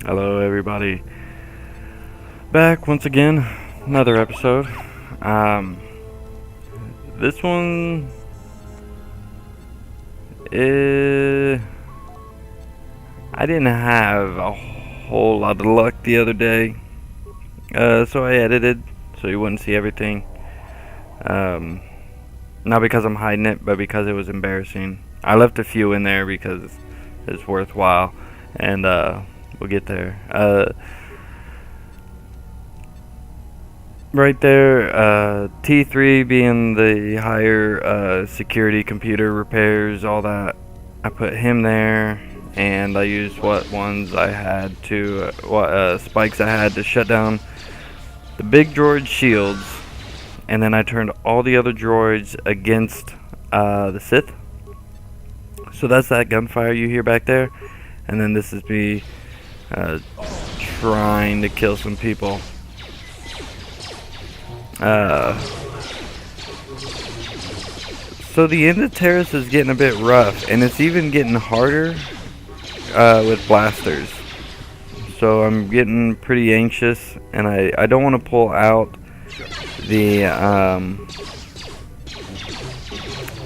Hello, everybody. Back once again, another episode. Um, this one is. I didn't have a whole lot of luck the other day, so I edited so you wouldn't see everything. Um, Not because I'm hiding it, but because it was embarrassing. I left a few in there because it's worthwhile, and we'll get there. Right there, T3 being the higher security computer repairs, all that. I put him there, and I used what ones I had to, what spikes I had to shut down the big droid shields, and then I turned all the other droids against the Sith. So that's that gunfire you hear back there, and then this is me trying to kill some people. So the end of Terrace is getting a bit rough, and it's even getting harder with blasters. So I'm getting pretty anxious, and I don't want to pull out the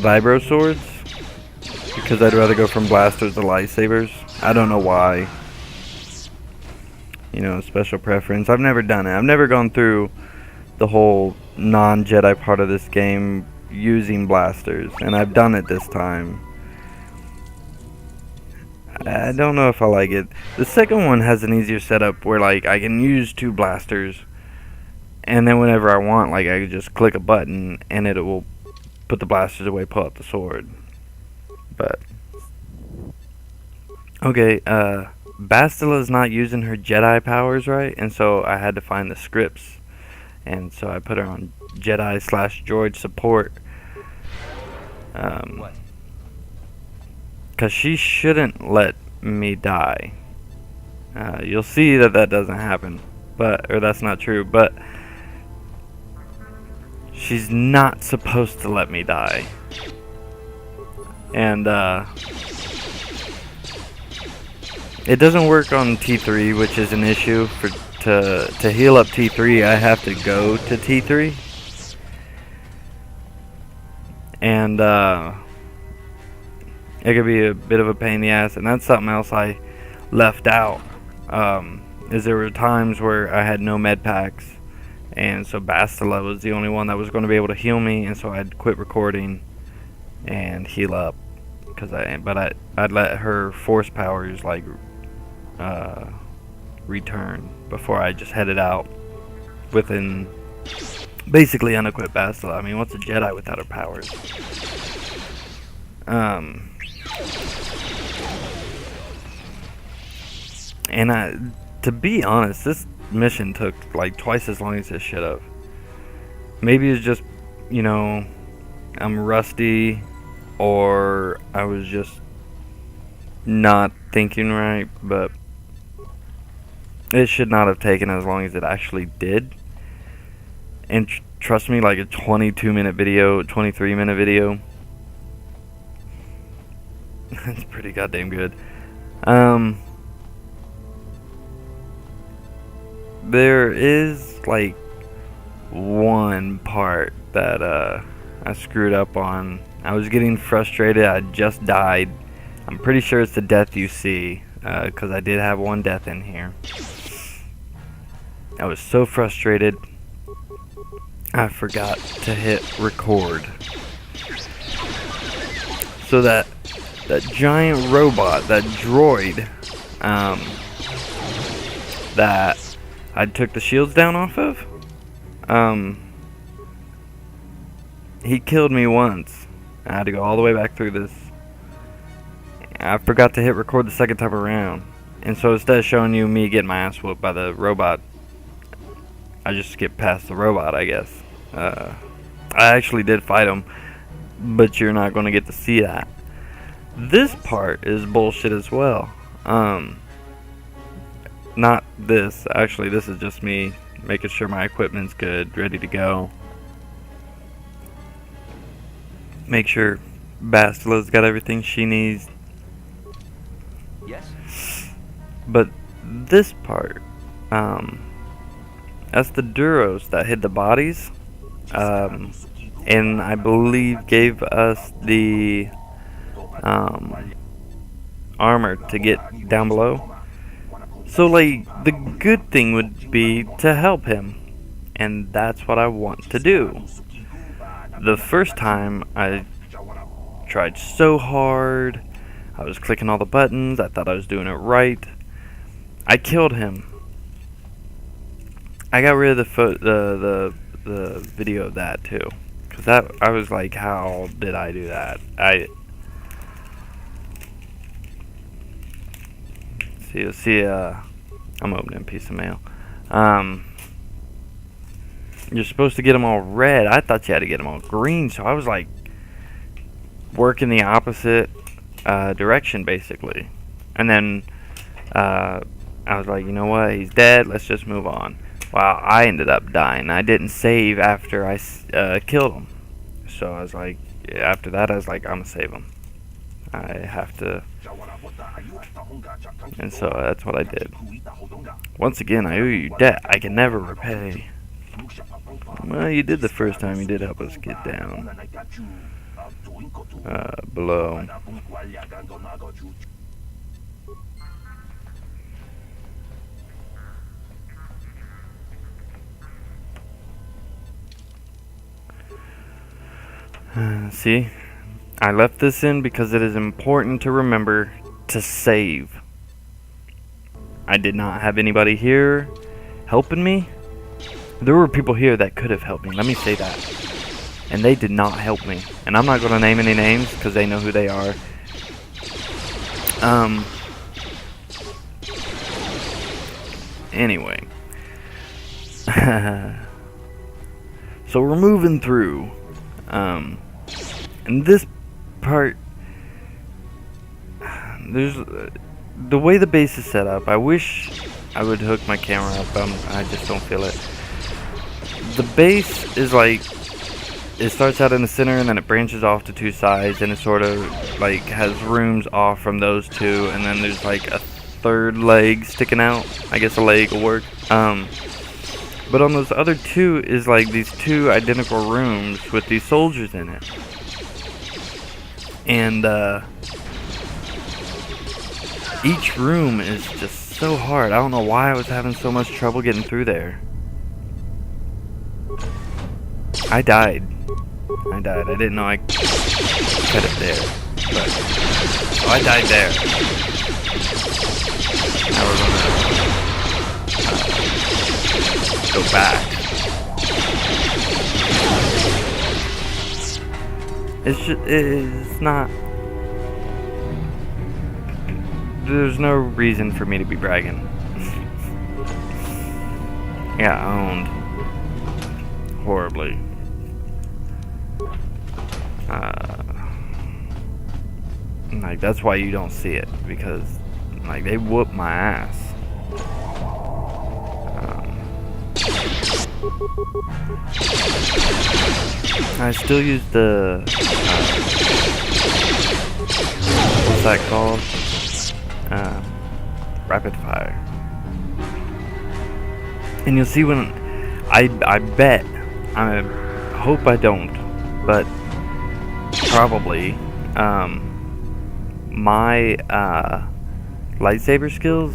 vibro swords because I'd rather go from blasters to lightsabers. I don't know why. You know, special preference. I've never done it. I've never gone through the whole non-Jedi part of this game using blasters, and I've done it this time. I don't know if I like it. The second one has an easier setup where like I can use two blasters, and then whenever I want, like I can just click a button and it will put the blasters away, pull out the sword. But okay, Bastila's not using her Jedi powers right, and so I had to find the scripts. And so I put her on Jedi/droid support. Because she shouldn't let me die. You'll see that doesn't happen. Or that's not true. But she's not supposed to let me die. And it doesn't work on T3, which is an issue. To heal up T3, I have to go to T3, and it could be a bit of a pain in the ass. And that's something else I left out. Is there were times where I had no med packs, and so Bastila was the only one that was going to be able to heal me, and so I'd quit recording and heal up I'd let her force powers like return before I just headed out within basically unequipped Bastila. I mean, what's a Jedi without her powers? And to be honest, this mission took like twice as long as it should have. Maybe it's just, you know, I'm rusty, or I was just not thinking right, but it should not have taken as long as it actually did. And trust me, like a 22-minute video, 23-minute video, that's pretty goddamn good. There is like one part that I screwed up on. I was getting frustrated. I just died. I'm pretty sure it's the death you see, because I did have one death in here. I was so frustrated, I forgot to hit record. So that giant robot, that droid, that I took the shields down off of, he killed me once. I had to go all the way back through this. I forgot to hit record the second time around. And so instead of showing you me getting my ass whooped by the robot, I just skipped past the robot, I guess. I actually did fight him, but you're not going to get to see that. This part is bullshit as well. Not this. Actually, this is just me making sure my equipment's good, ready to go. Make sure Bastila's got everything she needs. Yes. But this part, that's the Duros that hid the bodies, and I believe gave us the armor to get down below. So, like, the good thing would be to help him, and that's what I want to do. The first time, I tried so hard. I was clicking all the buttons. I thought I was doing it right. I killed him. I got rid of the video of that too, cause I was like, how did I do that? You'll see. I'm opening a piece of mail. You're supposed to get them all red. I thought you had to get them all green, so I was like working the opposite direction basically, and then I was like, you know what? He's dead. Let's just move on. Well, I ended up dying. I didn't save after I killed him. So I was like, after that, I was like, I'm going to save him. I have to. And so that's what I did. Once again, I owe you debt I can never repay. Well, you did the first time. You did help us get down below. See, I left this in because it is important to remember to save. I did not have anybody here helping me. There were people here that could have helped me, let me say that. And they did not help me. And I'm not going to name any names because they know who they are. Anyway. So we're moving through. And this part, there's the way the base is set up. I wish I would hook my camera up. I just don't feel it. The base is like, it starts out in the center and then it branches off to two sides, and it sort of like has rooms off from those two, and then there's like a third leg sticking out. I guess a leg will work. But on those other two is like these two identical rooms with these soldiers in it. And each room is just so hard. I don't know why I was having so much trouble getting through there. I died. I didn't know I cut it there. But oh, I died there. Now we're gonna go back. It's not. There's no reason for me to be bragging. Yeah, owned horribly. Like, that's why you don't see it, because like they whoop my ass. I still use the what's that called? Rapid fire. And you'll see when I bet, I hope I don't, but probably my lightsaber skills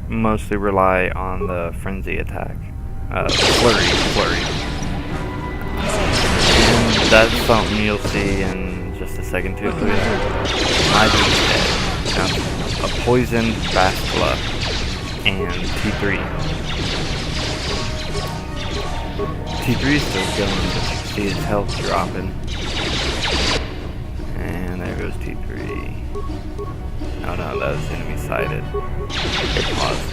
mostly rely on the frenzy attack. Flurry. And that's something you'll see in just a second too. My dude's dead. A poisoned Bastila and T3. T3's still going, but you can see his health dropping. And there goes T3. Oh no, that was enemy sighted. It paused.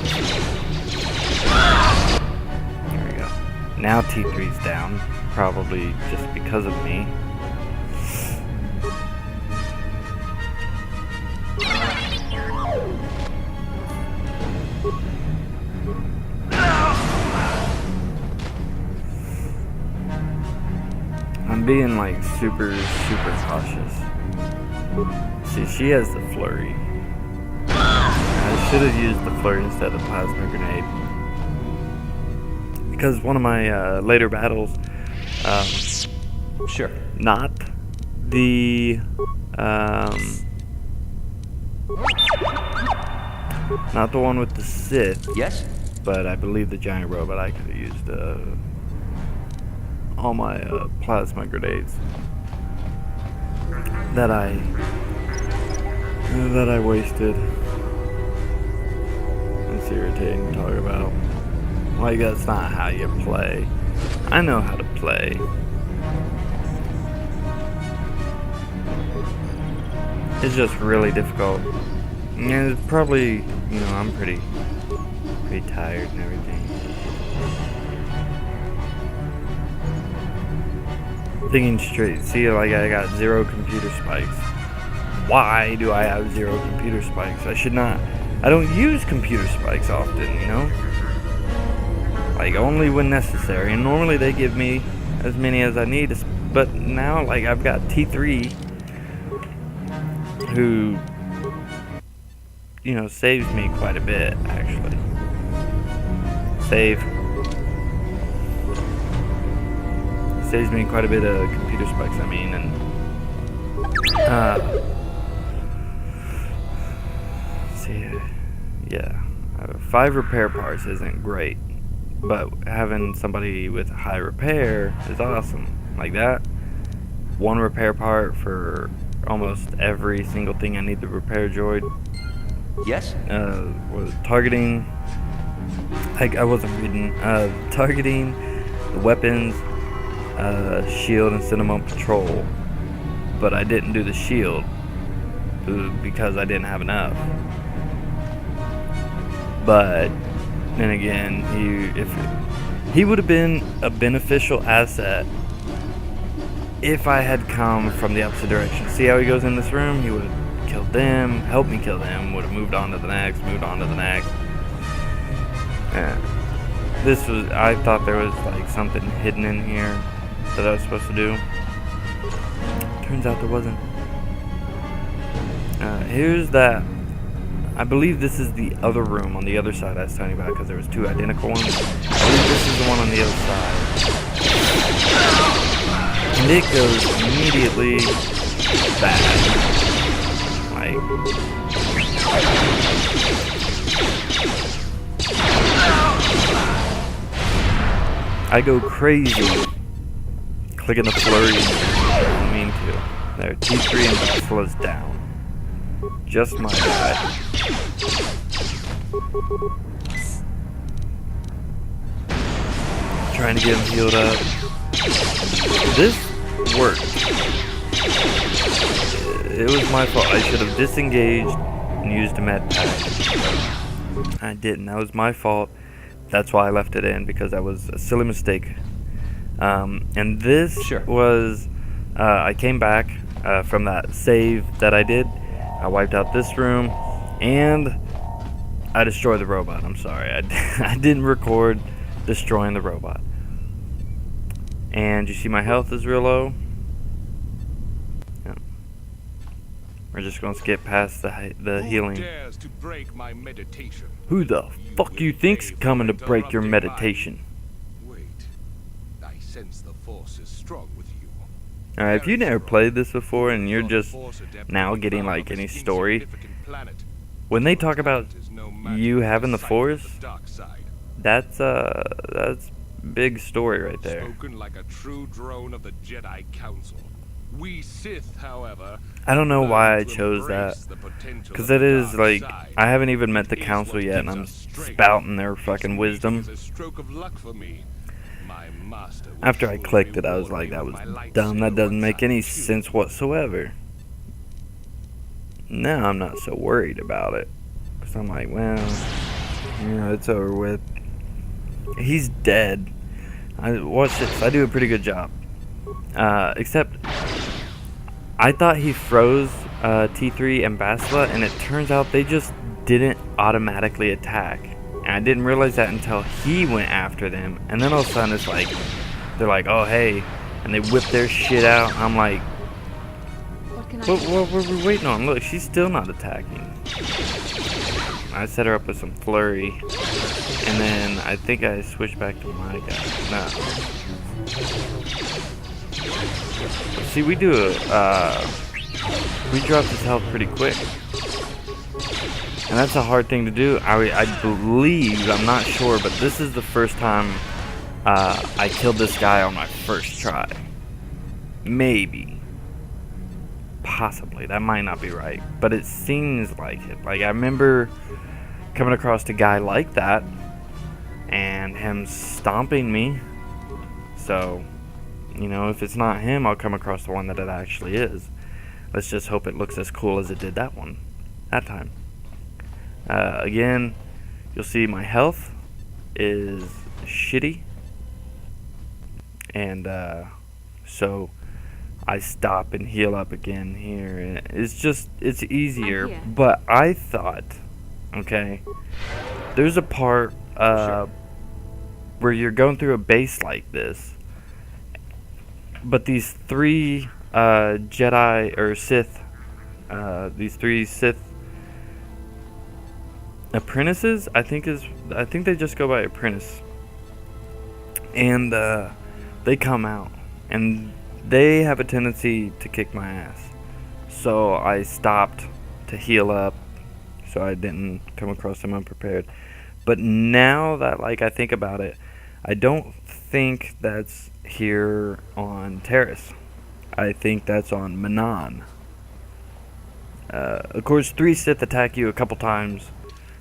There we go. Now T3's down, probably just because of me. I'm being like super cautious. See, she has the flurry. As should have used the flurry instead of the plasma grenade. Because one of my later battles, Sure. not the not the one with the Sith. Yes? But I believe the giant robot, I could have used all my plasma grenades that I wasted. It's irritating to talk about. Like, that's not how you play. I know how to play. It's just really difficult. And it's probably, you know, I'm pretty tired and everything. Thinking straight. See, like, I got 0 computer spikes. Why do I have 0 computer spikes? I don't use computer spikes often, you know? Like, only when necessary. And normally they give me as many as I need. But now, like, I've got T3 who, you know, saves me quite a bit, actually. Saves me quite a bit of computer spikes, I mean, and see, yeah, 5 repair parts isn't great, but having somebody with high repair is awesome. Like that, 1 repair part for almost every single thing I need to repair droid. Yes? Was targeting. I wasn't reading. Targeting, the weapons, shield, and send them on patrol. But I didn't do the shield because I didn't have enough. But then again, he would have been a beneficial asset if I had come from the opposite direction. See how he goes in this room? He would have killed them, helped me kill them, would have moved on to the next. Yeah. I thought there was like something hidden in here that I was supposed to do. Turns out there wasn't. Here's that. I believe this is the other room on the other side I was telling you about, because there was 2 identical ones. I believe this is the one on the other side. And it goes immediately bad. Like, I go crazy clicking the flurry. I don't mean to. There, T3 and Buffalo's down. Just my bad. Trying to get him healed up. This worked. It was my fault. I should have disengaged and used a med pack. I didn't. That was my fault. That's why I left it in, because that was a silly mistake. And this was, I came back from that save that I did. I wiped out this room, and I destroyed the robot. I'm sorry. I didn't record destroying the robot. And you see my health is real low. Yeah. We're just going to skip past the healing. Who the fuck you think's coming to break your meditation? Wait, I sense the force is strong with you. Alright, if you never played this before and you're just now getting like any story, when they talk about you having the force, that's big story right there. Spoken like a true drone of the Jedi Council. We Sith, however, I don't know why I chose that, because it is like, I haven't even met the council yet and I'm spouting their fucking wisdom. After I clicked it, I was like, that was dumb, that doesn't make any sense whatsoever. Now I'm not so worried about it, because I'm like, well, you know, it's over with. He's dead. Watch this, I do a pretty good job. Except, I thought he froze T3 and Basila, and it turns out they just didn't automatically attack. And I didn't realize that until he went after them. And then all of a sudden it's like, they're like, oh hey, and they whip their shit out. I'm like, what were we waiting on? Look, she's still not attacking. I set her up with some flurry, and then I think I switched back to my guy. No. See, we do we drop his health pretty quick, and that's a hard thing to do. I believe, I'm not sure, but this is the first time I killed this guy on my first try. Maybe. Possibly. That might not be right, but it seems like it. Like, I remember coming across a guy like that and him stomping me. So, you know, if it's not him, I'll come across the one that it actually is. Let's just hope it looks as cool as it did that time. Again, you'll see my health is shitty, and so I stop and heal up again here, and it's easier. But I thought, okay, there's a part where you're going through a base like this, but these three Jedi or Sith, these three Sith apprentices, I think they just go by apprentice, and they come out, and they have a tendency to kick my ass. So I stopped to heal up, so I didn't come across them unprepared. But now that, like, I think about it, I don't think that's here on Terrace. I think that's on Manon. Of course, 3 Sith attack you a couple times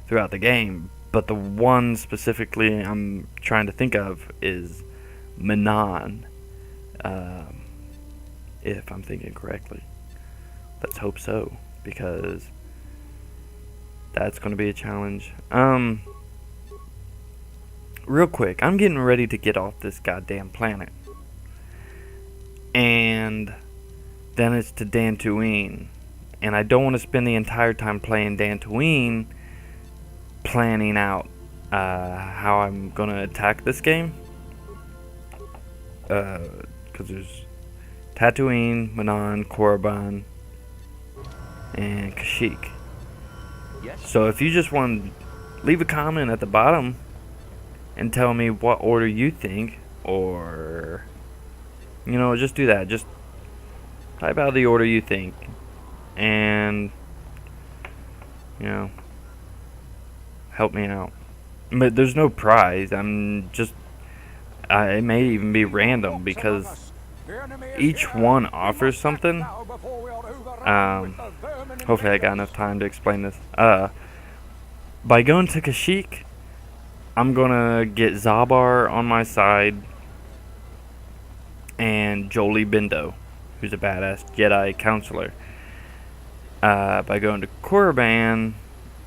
throughout the game, but the one specifically I'm trying to think of is Manon. If I'm thinking correctly. Let's hope so, because that's going to be a challenge. Real quick, I'm getting ready to get off this goddamn planet. And then it's to Dantooine. And I don't want to spend the entire time playing Dantooine planning out how I'm going to attack this game. Because there's Tatooine, Manon, Korriban, and Kashyyyk. Yes. So if you just want to leave a comment at the bottom and tell me what order you think, or, you know, just do that. Just type out the order you think, and, you know, help me out. But there's no prize. I'm just, it may even be random, because each one offers something. Hopefully I got enough time to explain this. By going to Kashyyyk, I'm gonna get Zabar on my side and Jolie Bindo, who's a badass Jedi counselor. By going to Korriban,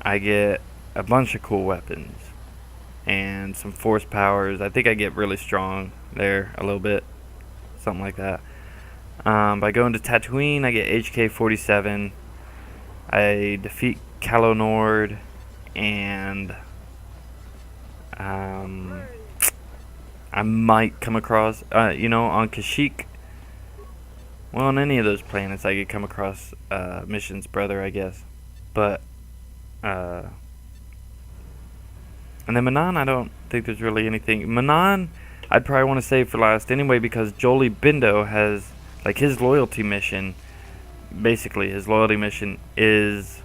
I get a bunch of cool weapons and some force powers. I think I get really strong there a little bit. Something like that. By going to Tatooine, I get HK-47. I defeat Calo Nord, and I might come across, you know, on Kashyyyk. Well, on any of those planets, I could come across Mission's brother, I guess. But and then Manon, I don't think there's really anything. Manon, I'd probably want to save for last anyway, because Jolie Bindo has, like, his loyalty mission, basically his loyalty mission is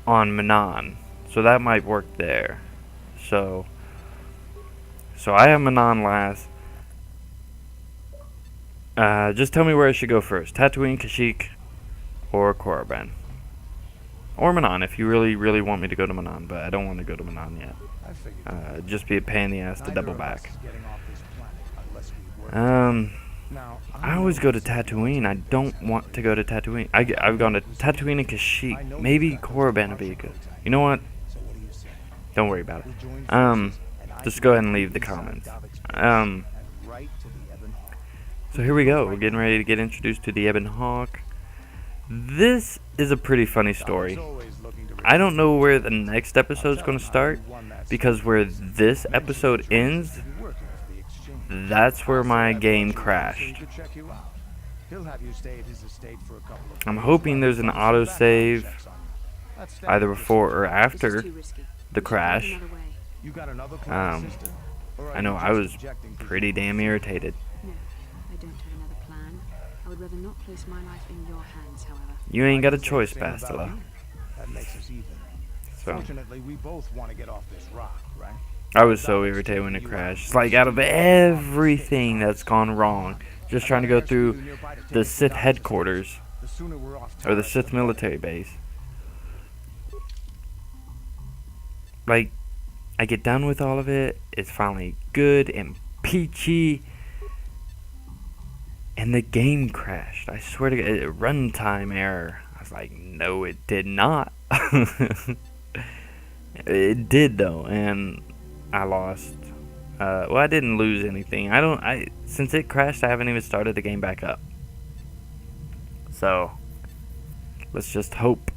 on Manon, so that might work there. So I have Manon last. Just tell me where I should go first: Tatooine, Kashyyyk, or Korriban, or Manon if you really, really want me to go to Manon. But I don't want to go to Manon yet. Just be a pain in the ass to double back. I always go to Tatooine. I don't want to go to Tatooine. I've gone to Tatooine and Kashyyyk. Maybe Korriban would be good. You know what? Don't worry about it. Just go ahead and leave the comments. So here we go. We're getting ready to get introduced to the Ebon Hawk. This is a pretty funny story. I don't know where the next episode is going to start, because where this episode ends, that's where my game crashed. I'm hoping there's an autosave either before or after the crash. You got another plan, sister? I know I was pretty damn irritated. No, I don't have another plan. I would rather not place my life in your hands, however. You ain't got a choice, Bastila. That makes us even. So Fortunately, we both want to get off this rock, right? I was so irritated when it crashed. It's like out of everything that's gone wrong, just trying to go through the Sith headquarters The sooner we're off or the Sith military base. Like, I get done with all of it. It's finally good and peachy. And the game crashed. I swear to God, runtime error. I was like, no, it did not. It did though, and I lost. Well, I didn't lose anything. Since it crashed, I haven't even started the game back up. So let's just hope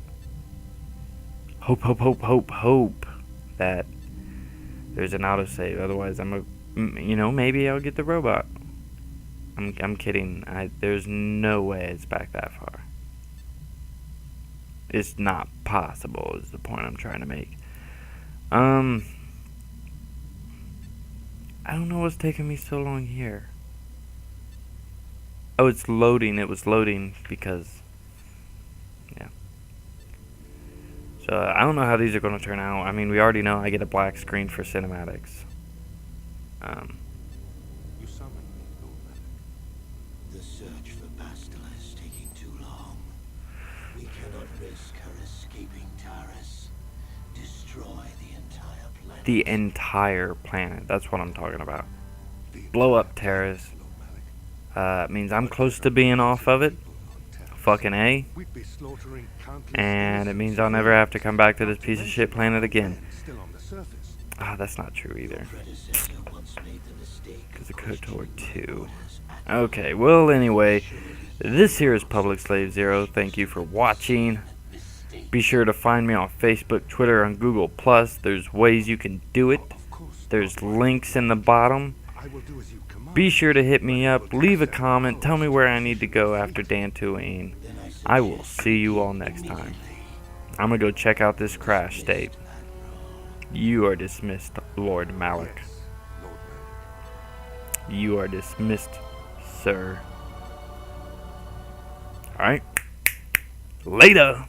that there's an autosave. Otherwise, maybe I'll get the robot. I'm kidding. There's no way it's back that far. It's not possible, is the point I'm trying to make. I don't know what's taking me so long here. Oh, it's loading. It was loading because, yeah. So I don't know how these are going to turn out. I mean, we already know I get a black screen for cinematics. You summoned me, Lord Malik. The search for Bastila is taking too long. We cannot risk her escaping Taris. Destroy the entire planet. The entire planet. That's what I'm talking about. Blow up Terrace. Means I'm close to being off of it. Fucking A. We'd be slaughtering countless And it means I'll never have to come back to this piece of shit planet again. still on the surface. Ah, that's not true either. Predecessor once made the mistake Because of it could toward questioning 2. orders at Okay, well, anyway, this here is PublicSlaveZero. Thank you for watching. mistake. Be sure to find me on Facebook, Twitter, and Google+. There's ways you can do it. Of course. There's links in the bottom. I will do as you command. Be sure to hit me up, leave a comment, tell me where I need to go after Dantooine. I will see you all next time. I'm gonna go check out this crash state. You are dismissed, Lord Malik. Yes, Lord Malik. You are dismissed, sir. Alright. Later.